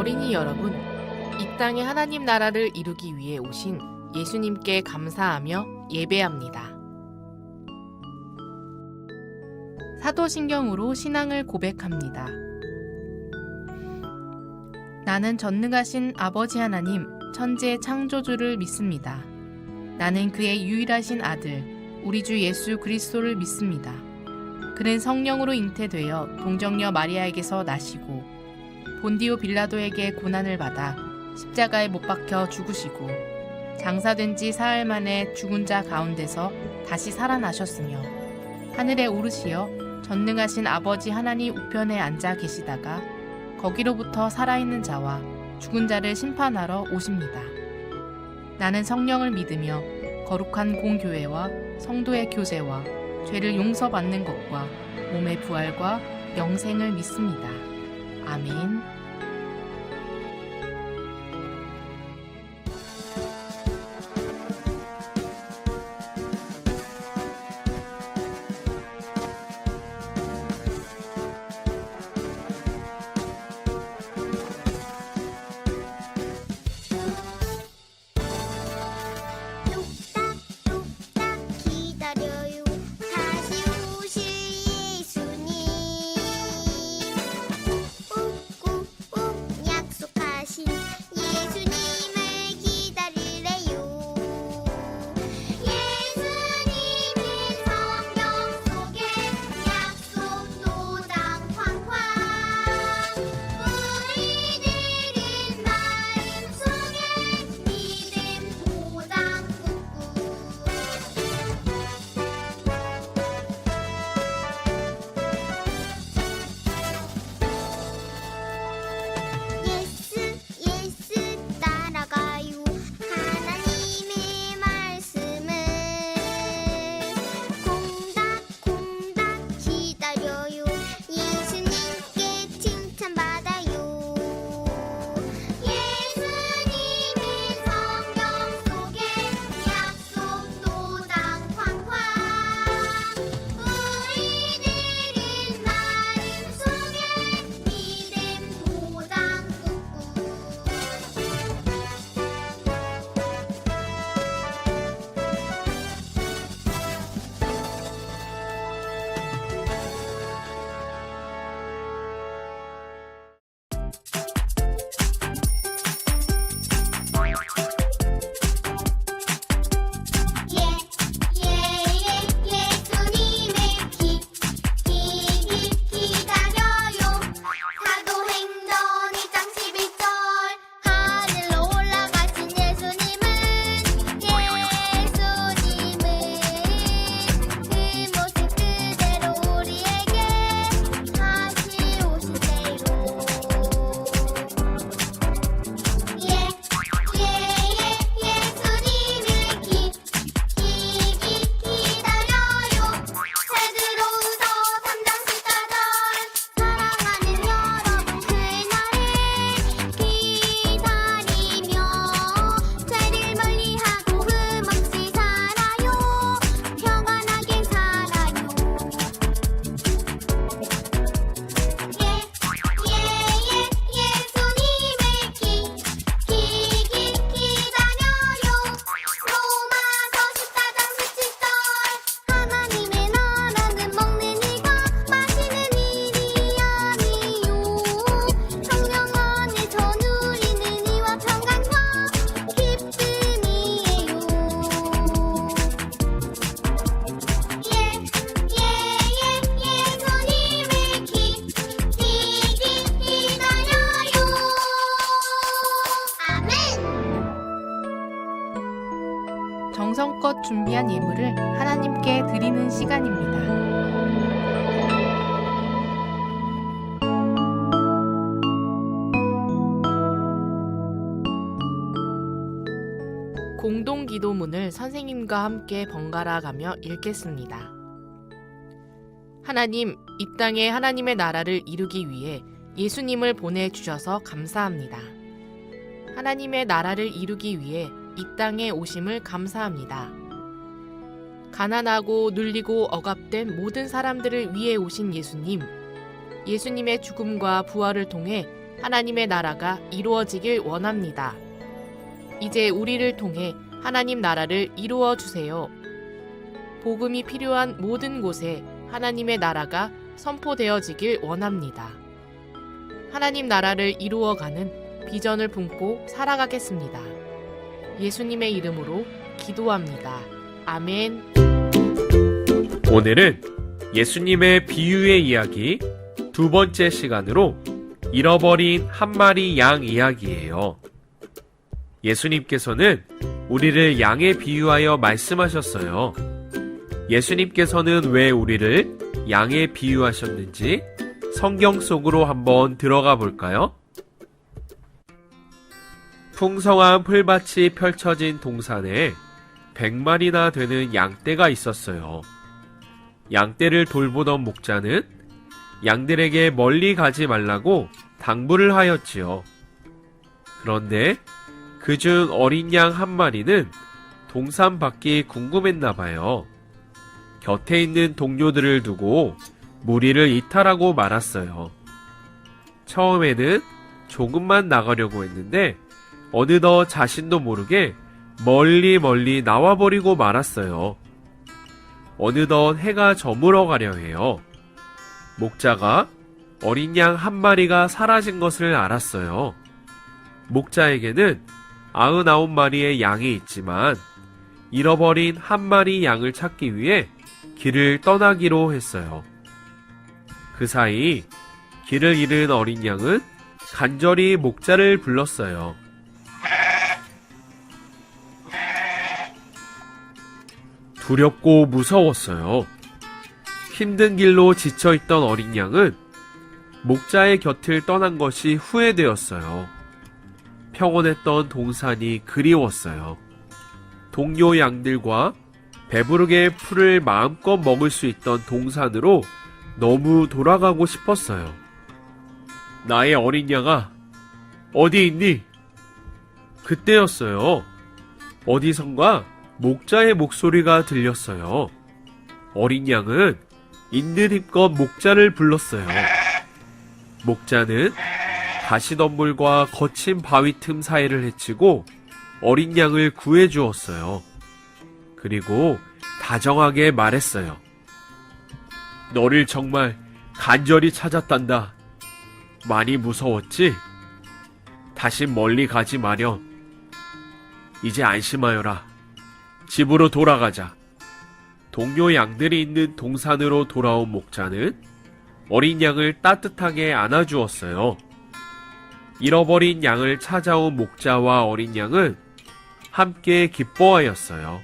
어린이 여러분, 이 땅에 하나님 나라를 이루기 위해 오신 예수님께 감사하며 예배합니다. 사도신경으로 신앙을 고백합니다. 나는 전능하신 아버지 하나님, 천지의 창조주를 믿습니다. 나는 그의 유일하신 아들, 우리 주 예수 그리스도를 믿습니다. 그는 성령으로 잉태되어 동정녀 마리아에게서 나시고 본디오 빌라도에게 고난을 받아 십자가에 못 박혀 죽으시고 장사된 지 사흘 만에 죽은 자 가운데서 다시 살아나셨으며 하늘에 오르시어 전능하신 아버지 하나님 우편에 앉아 계시다가 거기로부터 살아있는 자와 죽은 자를 심판하러 오십니다. 나는 성령을 믿으며 거룩한 공교회와 성도의 교제와 죄를 용서받는 것과 몸의 부활과 영생을 믿습니다. 아멘. 정성껏 준비한 예물을 하나님께 드리는 시간입니다. 공동 기도문을 선생님과 함께 번갈아 가며 읽겠습니다. 하나님, 이 땅에 하나님의 나라를 이루기 위해 예수님을 보내주셔서 감사합니다. 하나님의 나라를 이루기 위해 이 땅에 오심을 감사합니다. 가난하고 눌리고 억압된 모든 사람들을 위해 오신 예수님, 예수님의 죽음과 부활을 통해 하나님의 나라가 이루어지길 원합니다. 이제 우리를 통해 하나님 나라를 이루어 주세요. 복음이 필요한 모든 곳에 하나님의 나라가 선포되어지길 원합니다. 하나님 나라를 이루어가는 비전을 품고 살아가겠습니다. 예수님의 이름으로 기도합니다. 아멘. 오늘은 예수님의 비유의 이야기 두 번째 시간으로 잃어버린 한 마리 양 이야기예요. 예수님께서는 우리를 양에 비유하여 말씀하셨어요. 예수님께서는 왜 우리를 양에 비유하셨는지 성경 속으로 한번 들어가 볼까요? 풍성한 풀밭이 펼쳐진 동산에 100마리나 되는 양떼가 있었어요. 양떼를 돌보던 목자는 양들에게 멀리 가지 말라고 당부를 하였지요. 그런데 그중 어린 양 한 마리는 동산 밖이 궁금했나 봐요. 곁에 있는 동료들을 두고 무리를 이탈하고 말았어요. 처음에는 조금만 나가려고 했는데 어느덧 자신도 모르게 멀리 나와버리고 말았어요. 어느덧 해가 저물어 가려 해요. 목자가 어린 양 한 마리가 사라진 것을 알았어요. 목자에게는 99마리의 양이 있지만 잃어버린 한 마리 양을 찾기 위해 길을 떠나기로 했어요. 그 사이 길을 잃은 어린 양은 간절히 목자를 불렀어요. 두렵고 무서웠어요. 힘든 길로 지쳐있던 어린 양은 목자의 곁을 떠난 것이 후회되었어요. 평온했던 동산이 그리웠어요. 동료 양들과 배부르게 풀을 마음껏 먹을 수 있던 동산으로 너무 돌아가고 싶었어요. 나의 어린 양아, 어디 있니? 그때였어요. 어디선가 목자의 목소리가 들렸어요. 어린 양은 있는 힘껏 목자를 불렀어요. 목자는 가시덤불과 거친 바위 틈 사이를 헤치고 어린 양을 구해 주었어요. 그리고 다정하게 말했어요. 너를 정말 간절히 찾았단다. 많이 무서웠지? 다신 멀리 가지 마렴. 이제 안심하여라. 집으로 돌아가자. 동료 양들이 있는 동산으로 돌아온 목자는 어린 양을 따뜻하게 안아주었어요. 잃어버린 양을 찾아온 목자와 어린 양은 함께 기뻐하였어요.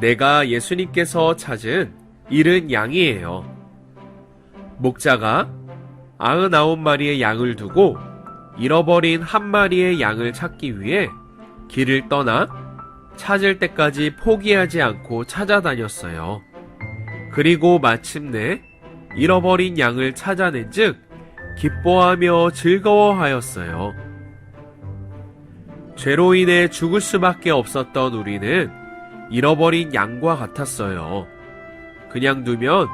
내가 예수님께서 찾은 잃은 양이에요. 목자가 99마리의 양을 두고 잃어버린 한 마리의 양을 찾기 위해 길을 떠나 찾을 때까지 포기하지 않고 찾아다녔어요. 그리고 마침내 잃어버린 양을 찾아낸 즉 기뻐하며 즐거워하였어요. 죄로 인해 죽을 수밖에 없었던 우리는 잃어버린 양과 같았어요. 그냥 두면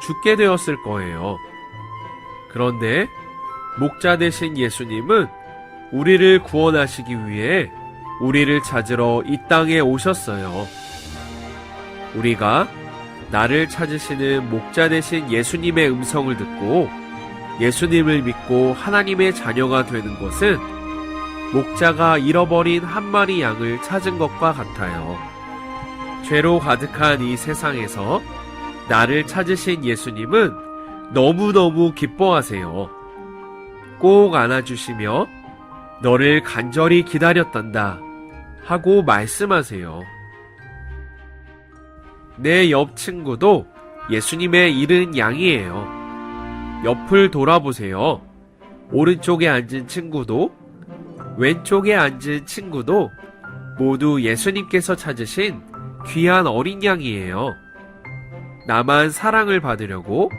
죽게 되었을 거예요. 그런데 목자 되신 예수님은 우리를 구원하시기 위해 우리를 찾으러 이 땅에 오셨어요. 우리가 나를 찾으시는 목자 되신 예수님의 음성을 듣고 예수님을 믿고 하나님의 자녀가 되는 것은 목자가 잃어버린 한 마리 양을 찾은 것과 같아요. 죄로 가득한 이 세상에서 나를 찾으신 예수님은 너무너무 기뻐하세요. 꼭 안아주시며 너를 간절히 기다렸단다 하고 말씀하세요. 내 옆 친구도 예수님의 잃은 양이에요. 옆을 돌아보세요. 오른쪽에 앉은 친구도 왼쪽에 앉은 친구도 모두 예수님께서 찾으신 귀한 어린 양이에요. 나만 사랑을 받으려고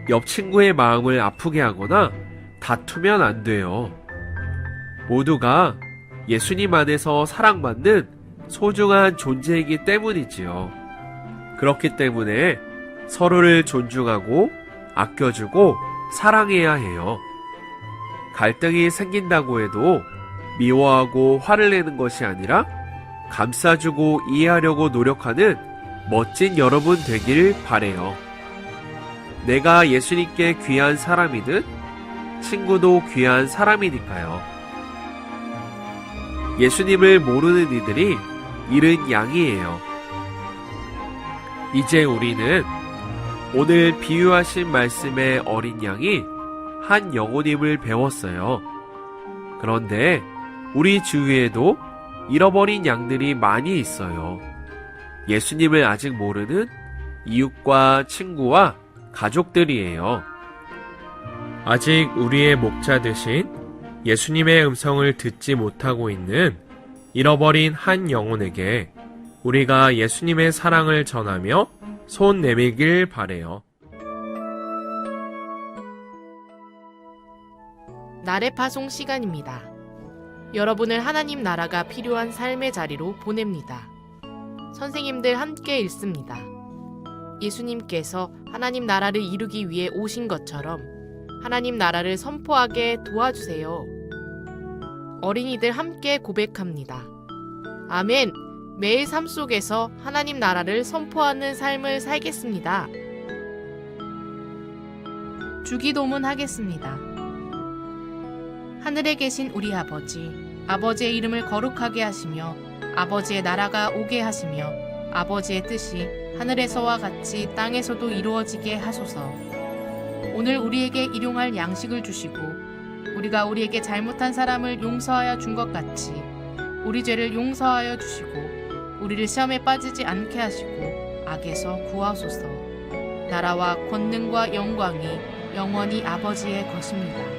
옆 친구의 마음을 아프게 하거나 다투면 안 돼요. 모두가 예수님 안에서 사랑받는 소중한 존재이기 때문이지요. 그렇기 때문에 서로를 존중하고 아껴주고 사랑해야 해요. 갈등이 생긴다고 해도 미워하고 화를 내는 것이 아니라 감싸주고 이해하려고 노력하는 멋진 여러분 되길 바래요. 내가 예수님께 귀한 사람이듯 친구도 귀한 사람이니까요. 예수님을 모르는 이들이 잃은 양이에요. 이제 우리는 오늘 비유하신 말씀의 어린 양이 한 영혼임을 배웠어요. 그런데 우리 주위에도 잃어버린 양들이 많이 있어요. 예수님을 아직 모르는 이웃과 친구와 가족들이에요. 아직 우리의 목자 되신 예수님의 음성을 듣지 못하고 있는 잃어버린 한 영혼에게 우리가 예수님의 사랑을 전하며 손 내밀길 바래요. 날의 파송 시간입니다. 여러분을 하나님 나라가 필요한 삶의 자리로 보냅니다. 선생님들 함께 읽습니다. 예수님께서 하나님 나라를 이루기 위해 오신 것처럼 하나님 나라를 선포하게 도와주세요. 어린이들 함께 고백합니다. 아멘. 매일 삶 속에서 하나님 나라를 선포하는 삶을 살겠습니다. 주기도문 하겠습니다. 하늘에 계신 우리 아버지, 아버지의 이름을 거룩하게 하시며 아버지의 나라가 오게 하시며 아버지의 뜻이 하늘에서와 같이 땅에서도 이루어지게 하소서. 오늘 우리에게 일용할 양식을 주시고 우리가 우리에게 잘못한 사람을 용서하여 준 것 같이 우리 죄를 용서하여 주시고 우리를 시험에 빠지지 않게 하시고 악에서 구하소서. 나라와 권능과 영광이 영원히 아버지의 것입니다.